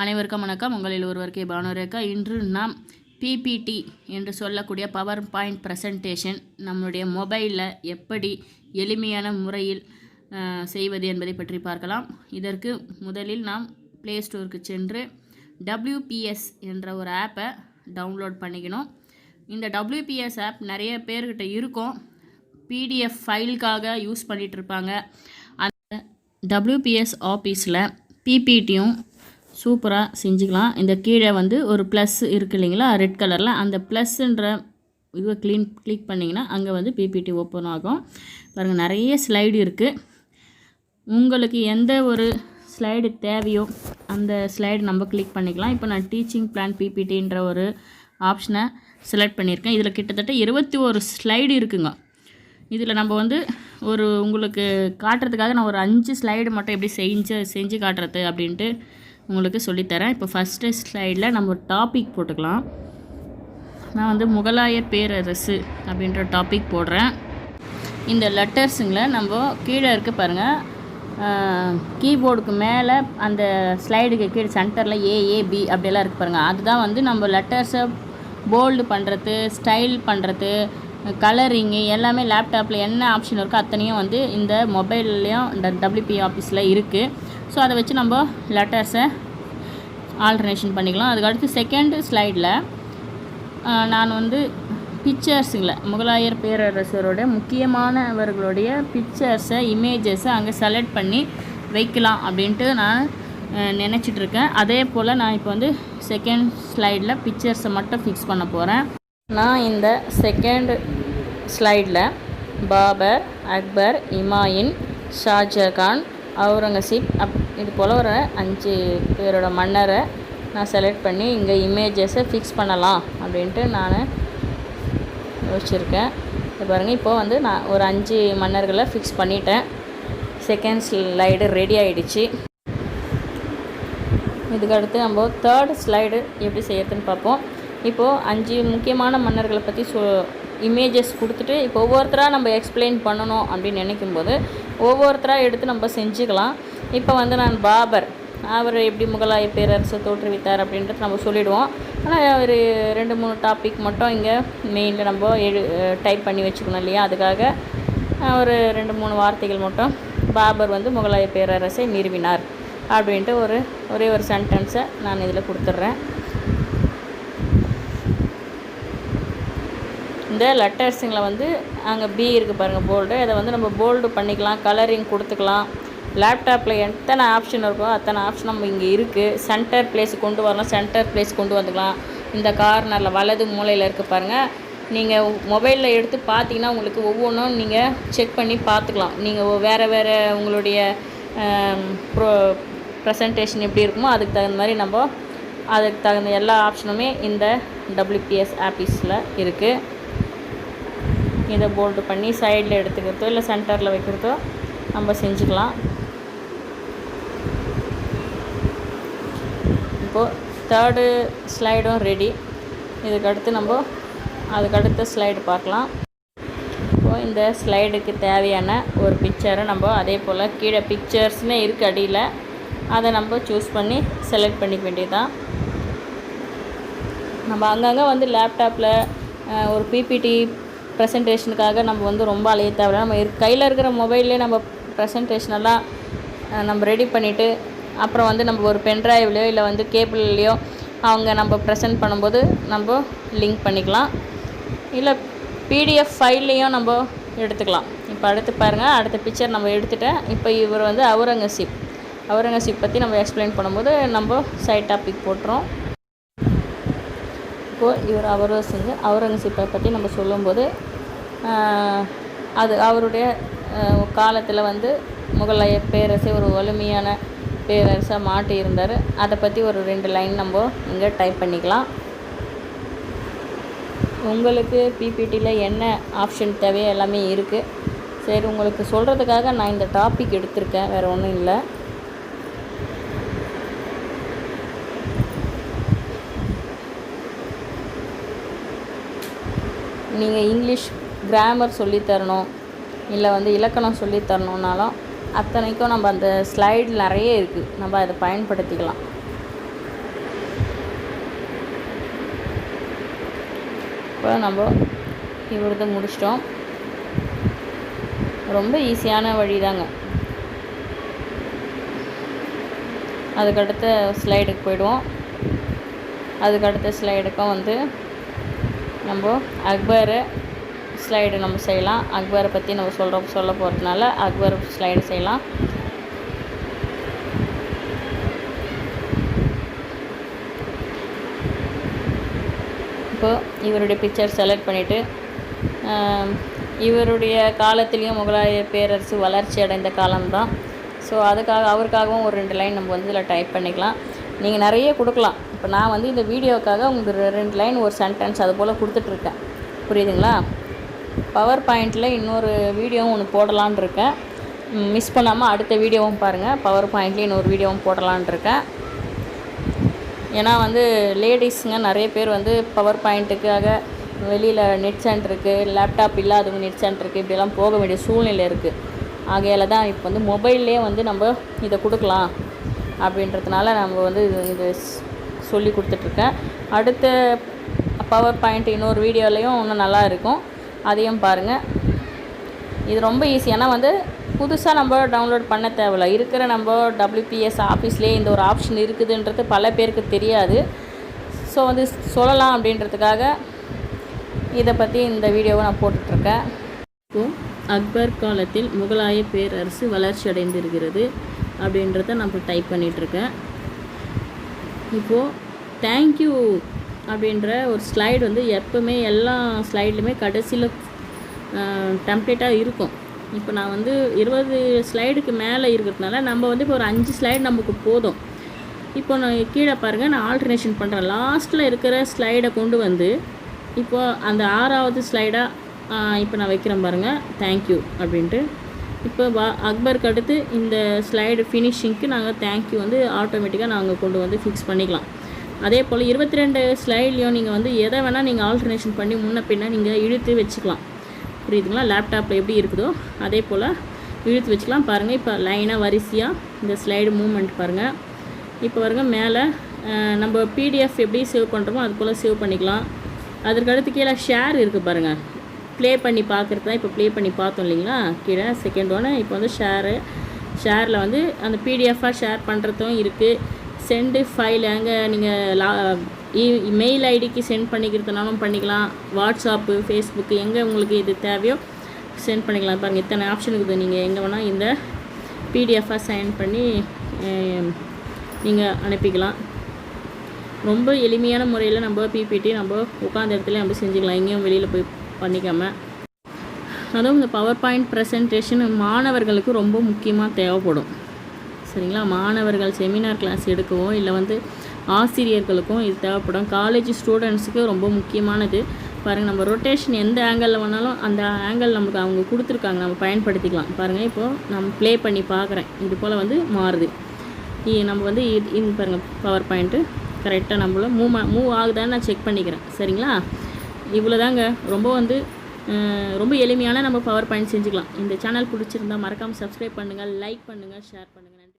அனைவருக்கும் வணக்கம். உங்களில் ஒருவருக்கே பானு. இன்று நாம் PPT என்று சொல்லக்கூடிய பவர் பாயிண்ட் ப்ரெசன்டேஷன் நம்முடைய மொபைலில் எப்படி எளிமையான முறையில் செய்வது என்பதை பற்றி பார்க்கலாம். இதற்கு முதலில் நாம் ப்ளே ஸ்டோருக்கு சென்று WPS என்ற ஒரு ஆப்பை டவுன்லோட் பண்ணிக்கணும். இந்த WPS ஆப் நிறைய பேர்கிட்ட இருக்கும். PDF ஃபைலுக்காக யூஸ் பண்ணிகிட்ருப்பாங்க. அந்த WPS ஆஃபீஸில் PPTயும் சூப்பராக செஞ்சுக்கலாம். இந்த கீழே ஒரு ப்ளஸ் இருக்குது இல்லைங்களா, ரெட் கலரில், அந்த ப்ளஸ்ன்ற இதுவை கிளிக் பண்ணிங்கன்னா அங்கே PPT ஓப்பன் ஆகும். பாருங்கள், நிறைய ஸ்லைடு இருக்குது. உங்களுக்கு எந்த ஒரு ஸ்லைடு தேவையோ அந்த ஸ்லைடு நம்ம கிளிக் பண்ணிக்கலாம். இப்போ நான் டீச்சிங் பிளான் PPTன்ற ஒரு ஆப்ஷனை செலக்ட் பண்ணியிருக்கேன். இதில் கிட்டத்தட்ட 21 ஸ்லைடு இருக்குங்க. இதில் நம்ம உங்களுக்கு காட்டுறதுக்காக நான் ஒரு 5 ஸ்லைடு மட்டும் எப்படி செஞ்சு காட்டுறது அப்படின்ட்டு உங்களுக்கு சொல்லித்தரேன். இப்போ ஃபஸ்ட்டு ஸ்லைடில் நம்ம ஒரு டாபிக் போட்டுக்கலாம். நான் முகலாயர் பேரரசு அப்படின்ற டாபிக் போடுறேன். இந்த லெட்டர்ஸுங்களை நம்ம கீழே இருக்க பாருங்கள், கீபோர்டுக்கு மேலே அந்த ஸ்லைடுக்கு கீழே சென்டரில் AAB அப்படியெல்லாம் இருக்குது பாருங்கள். அதுதான் நம்ம லெட்டர்ஸை போல்டு பண்ணுறது, ஸ்டைல் பண்ணுறது, கலரிங்கு எல்லாமே லேப்டாப்பில் என்ன ஆப்ஷன் இருக்கோ அத்தனையும் இந்த மொபைல்லையும் இந்த WP ஆஃபீஸில் இருக்குது. ஸோ அதை வச்சு நம்ம லெட்டர்ஸை ஆல்டர்னேஷன் பண்ணிக்கலாம். அதுக்கடுத்து செகண்ட் ஸ்லைடில் நான் பிக்சர்ஸுங்களை முகலாயர் பேரரசரோட முக்கியமானவர்களுடைய பிக்சர்ஸை, இமேஜஸை அங்கே செலக்ட் பண்ணி வைக்கலாம் அப்படின்ட்டு நான் நினச்சிட்ருக்கேன். அதே போல் நான் இப்போ செகண்ட் ஸ்லைடில் பிக்சர்ஸை மட்டும் ஃபிக்ஸ் பண்ண போகிறேன். நான் இந்த செகண்ட் ஸ்லைடில் பாபர், அக்பர், இமாயின், ஷாஜகான், அவுரங்கசீப் இது போல் ஒரு 5 பேரோட மன்னரை நான் செலக்ட் பண்ணி இங்கே இமேஜஸை ஃபிக்ஸ் பண்ணலாம் அப்படின்ட்டு நான் யோசிச்சுருக்கேன். இது பாருங்கள், இப்போது நான் ஒரு 5 மன்னர்களை ஃபிக்ஸ் பண்ணிட்டேன். செகண்ட் ஸ்லைடு ரெடி ஆகிடுச்சு. இதுக்கடுத்து நம்ம தேர்ட் ஸ்லைடு எப்படி செய்யறதுன்னு பார்ப்போம். இப்போது 5 முக்கியமான மன்னர்களை பற்றி இமேஜஸ் கொடுத்துட்டு இப்போ ஒவ்வொருத்தராக நம்ம எக்ஸ்பிளைன் பண்ணணும் அப்படின்னு நினைக்கும்போது ஒவ்வொருத்தராக எடுத்து நம்ம செஞ்சுக்கலாம். இப்போ நான் பாபர், அவர் எப்படி முகலாய பேரரசை தோற்றுவித்தார் அப்படின்றது நம்ம சொல்லிவிடுவோம். ஆனால் ஒரு 2-3 டாபிக் மட்டும் இங்கே மெயினில் நம்ம டைப் பண்ணி வச்சுக்கணும் இல்லையா, அதுக்காக ஒரு 2-3 வார்த்தைகள் மட்டும் பாபர் முகலாய பேரரசை நிறுவினார் அப்படின்ட்டு ஒரே ஒரு சென்டென்ஸை நான் இதில் கொடுத்துட்றேன். இந்த லெட்டர்ஸுங்களை அங்கே B இருக்குது பாருங்கள், போல்டு. அதை நம்ம போல்டு பண்ணிக்கலாம், கலரிங் கொடுத்துக்கலாம். லேப்டாப்பில் எத்தனை ஆப்ஷன் இருக்கோ அத்தனை ஆப்ஷன் நம்ம இங்கே இருக்குது. சென்டர் பிளேஸ் கொண்டு வரலாம், சென்டர் பிளேஸ் கொண்டு வந்துக்கலாம். இந்த கார்னரில் வலது மூலையில் இருக்குது பாருங்கள். நீங்கள் மொபைலில் எடுத்து பார்த்தீங்கன்னா உங்களுக்கு ஒவ்வொன்றும் நீங்கள் செக் பண்ணி பார்த்துக்கலாம். நீங்கள் வேறு உங்களுடைய ப்ரெசன்டேஷன் எப்படி இருக்குமோ அதுக்கு தகுந்த மாதிரி அதுக்கு தகுந்த எல்லா ஆப்ஷனுமே இந்த WPS ஆஃபீஸில் இருக்குது. இதை போல்டு பண்ணி சைடில் எடுத்துக்கிறதோ இல்லை சென்டரில் வைக்கிறதோ நம்ம செஞ்சுக்கலாம். இப்போது தேர்டு ஸ்லைடும் ரெடி. இதுக்கடுத்து அதுக்கடுத்த ஸ்லைடு பார்க்கலாம். இப்போது இந்த ஸ்லைடுக்கு தேவையான ஒரு பிக்சரை நம்ம அதே போல் கீழே பிக்சர்ஸ்னே இருக்குது அடியில், அதை நம்ம சூஸ் பண்ணி செலக்ட் பண்ணிக்க வேண்டியதுதான். நம்ம அங்கங்கே லேப்டாப்பில் ஒரு PPT ப்ரெசன்டேஷனுக்காக நம்ம ரொம்ப அலைய தேவையில்ல. நம்ம கையில் இருக்கிற மொபைல்லே நம்ம ப்ரெசன்டேஷனெல்லாம் நம்ம ரெடி பண்ணிவிட்டு அப்புறம் நம்ம ஒரு பென்ட்ரைவ்லையோ இல்லை கேபிள்லையோ அவங்க நம்ம ப்ரெசென்ட் பண்ணும்போது நம்ம லிங்க் பண்ணிக்கலாம். இல்லை PDF ஃபைல்லையும் நம்ம எடுத்துக்கலாம். இப்போ அடுத்து பாருங்கள், அடுத்த பிக்சர் நம்ம எடுத்துட்டேன். இப்போ இவர் அவுரங்கசீப் பற்றி நம்ம எக்ஸ்பிளைன் பண்ணும்போது நம்ம சைட் டாபிக் போட்டுறோம். இப்போது இவர் அவுரங்கசீப்பை பற்றி நம்ம சொல்லும்போது அது அவருடைய காலத்தில் முகலாய பேரரசை ஒரு வலிமையான பேரரசாக மாட்டியிருந்தார். அதை பற்றி ஒரு 2 லைன் நம்ம இங்கே டைப் பண்ணிக்கலாம். உங்களுக்கு PPTயில் என்ன ஆப்ஷன் தேவையோ எல்லாமே இருக்குது. சரி, உங்களுக்கு சொல்கிறதுக்காக நான் இந்த டாபிக் எடுத்திருக்கேன், வேறு ஒன்றும் இல்லை. நீங்கள் இங்கிலீஷ் கிராமர் சொல்லித்தரணும் இல்லை இலக்கணம் சொல்லித்தரணுன்னாலும் அத்தனைக்கும் நம்ம அந்த ஸ்லைடு நிறைய இருக்குது, நம்ம அதை பயன்படுத்திக்கலாம். இப்போ நம்ம இவரது முடிச்சிட்டோம். ரொம்ப ஈஸியான வழி தாங்க. அதுக்கடுத்த ஸ்லைடுக்கு போயிடுவோம். அதுக்கடுத்த ஸ்லைடுக்கும் வந்து நம்ம அக்பர் ஸ்லைடு நம்ம செய்யலாம். அக்பரை பற்றி நம்ம சொல்ல போகிறதுனால அக்பர் ஸ்லைடு செய்யலாம். இப்போது இவருடைய பிக்சர் செலக்ட் பண்ணிவிட்டு இவருடைய காலத்துலேயும் முகலாய பேரரசு வளர்ச்சி அடைந்த காலம்தான். ஸோ அவருக்காகவும் ஒரு 2 லைன் நம்ம வந்து இதில் டைப் பண்ணிக்கலாம். நீங்கள் நிறைய கொடுக்கலாம். இப்போ நான் வந்து இந்த வீடியோவுக்காக உங்களுக்கு 2 லைன் ஒரு சென்டென்ஸ் அது போல் கொடுத்துட்ருக்கேன். புரியுதுங்களா? பவர் பாயிண்டில் இன்னொரு வீடியோவும் ஒன்று போடலான் இருக்கேன். மிஸ் பண்ணாமல் அடுத்த வீடியோவும் பாருங்கள். பவர் பாயிண்ட்லேயும் இன்னொரு வீடியோவும் போடலான் இருக்கேன். ஏன்னா வந்து லேடிஸுங்க நிறைய பேர் வந்து பவர் பாயிண்ட்டுக்காக வெளியில் நெட் சென்டருக்கு, லேப்டாப் இல்லாதவங்க நெட் சென்டருக்கு இப்படியெல்லாம் போக வேண்டிய சூழ்நிலை இருக்குது. ஆகையால் தான் இப்போ வந்து மொபைல்லே வந்து நம்ம இதை கொடுக்கலாம் அப்படின்றதுனால நம்ம வந்து இது சொல்லி கொடுத்துட்ருக்கேன். அடுத்த பவர் பாயிண்ட் இன்னொரு வீடியோலையும் இன்னும் நல்லா இருக்கும், அதையும் பாருங்கள். இது ரொம்ப ஈஸி. ஏன்னா வந்து புதுசாக நம்ம டவுன்லோட் பண்ண தேவையில்ல. இருக்கிற நம்ம WPS ஆஃபீஸ்லேயே இந்த ஒரு ஆப்ஷன் இருக்குதுன்றது பல பேருக்கு தெரியாது. ஸோ வந்து சொல்லலாம் அப்படின்றதுக்காக இதை பற்றி இந்த வீடியோவை நான் போட்டுட்ருக்கேன். இப்போது அக்பர் காலத்தில் முகலாய பேரரசு வளர்ச்சி அடைந்திருக்கிறது அப்படின்றத நம்ம டைப் பண்ணிகிட்ருக்கேன். இப்போது தேங்க்யூ அப்படின்ற ஒரு ஸ்லைடு வந்து எப்போவுமே எல்லா ஸ்லைட்லையுமே கடைசியில் டெம்ப்ளேட்டாக இருக்கும். இப்போ நான் வந்து 20 ஸ்லைடுக்கு மேலே இருக்கிறதுனால நம்ம வந்து இப்போ ஒரு 5 ஸ்லைடு நமக்கு போதும். இப்போ நான் கீழே பாருங்கள், நான் ஆல்டர்னேஷன் பண்ணுறேன். லாஸ்ட்டில் இருக்கிற ஸ்லைடை கொண்டு வந்து இப்போது அந்த 6வது ஸ்லைடாக இப்போ நான் வைக்கிறேன் பாருங்கள், தேங்க்யூ அப்படின்ட்டு. இப்போ அக்பருக்கு அடுத்து இந்த ஸ்லைடு ஃபினிஷிங்க்கு நாங்கள் தேங்க்யூ வந்து ஆட்டோமேட்டிக்காக நாங்கள் கொண்டு வந்து ஃபிக்ஸ் பண்ணிக்கலாம். அதே போல் 22 ஸ்லைட்லேயும் நீங்கள் வந்து எதை வேணால் நீங்கள் ஆல்டர்னேஷன் பண்ணி முன்ன பின்ன நீங்கள் இழுத்து வச்சுக்கலாம். புரியுதுங்களா? லேப்டாப்பில் எப்படி இருக்குதோ அதே போல் இழுத்து வச்சுக்கலாம். பாருங்கள், இப்போ லைனாக வரிசையாக இந்த ஸ்லைடு மூவ்மெண்ட் பாருங்கள். இப்போ பாருங்கள், மேலே நம்ம PDF எப்படி சேவ் பண்ணுறோமோ அது போல் சேவ் பண்ணிக்கலாம். அதற்கடுத்து கீழே ஷேர் இருக்குது பாருங்கள், ப்ளே பண்ணி பார்க்குறது தான். இப்போ ப்ளே பண்ணி பார்த்தோம் இல்லைங்களா, கீழே செகண்ட் ஒன்று. இப்போ வந்து ஷேரில் வந்து அந்த PDF-ஆக ஷேர் பண்ணுறதும் இருக்குது. சென்டு ஃபைல் அங்கே நீங்கள் மெயில் ஐடிக்கு சென்ட் பண்ணிக்கிறதுனாலும் பண்ணிக்கலாம். வாட்ஸ்அப்பு, ஃபேஸ்புக்கு எங்கே உங்களுக்கு இது தேவையோ சென்ட் பண்ணிக்கலாம். பாருங்கள், இத்தனை ஆப்ஷன் இருக்குது. நீங்கள் எங்கே வேணால் இந்த PDF-ஆக சென்ட் பண்ணி நீங்கள் அனுப்பிக்கலாம். ரொம்ப எளிமையான முறையில் நம்ம PPT நம்ம உட்காந்த இடத்துல நம்ம செஞ்சுக்கலாம், எங்கேயும் வெளியில் போய் பண்ணிக்காமல். அதுவும் இந்த பவர் பாயிண்ட் ப்ரெசன்டேஷன் மாணவர்களுக்கு ரொம்ப முக்கியமாக தேவைப்படும். சரிங்களா? மாணவர்கள் செமினார் கிளாஸ் எடுக்கவோ இல்லை வந்து ஆசிரியர்களுக்கும் இது தேவைப்படும். காலேஜ் ஸ்டூடெண்ட்ஸுக்கு ரொம்ப முக்கியமானது. பாருங்கள், நம்ம ரொட்டேஷன் எந்த ஆங்கிளில் வேணாலும் அந்த ஆங்கிள் நமக்கு அவங்க கொடுத்துருக்காங்க, நம்ம பயன்படுத்திக்கலாம். பாருங்கள், இப்போது நம்ம ப்ளே பண்ணி பார்க்குறேன், இது போல் வந்து மாறுது. நம்ம வந்து இது பாருங்கள், பவர் பாயிண்ட்டு கரெக்டாக நம்மள மூவ் ஆகுதான்னு நான் செக் பண்ணிக்கிறேன். சரிங்களா? இவ்வளோ தாங்க. ரொம்ப எளிமையான நம்ம பவர் பாயிண்ட் செஞ்சுக்கலாம். இந்த சேனல் பிடிச்சிருந்தால் மறக்காமல் சப்ஸ்கிரைப் பண்ணுங்கள், லைக் பண்ணுங்கள், ஷேர் பண்ணுங்கள்.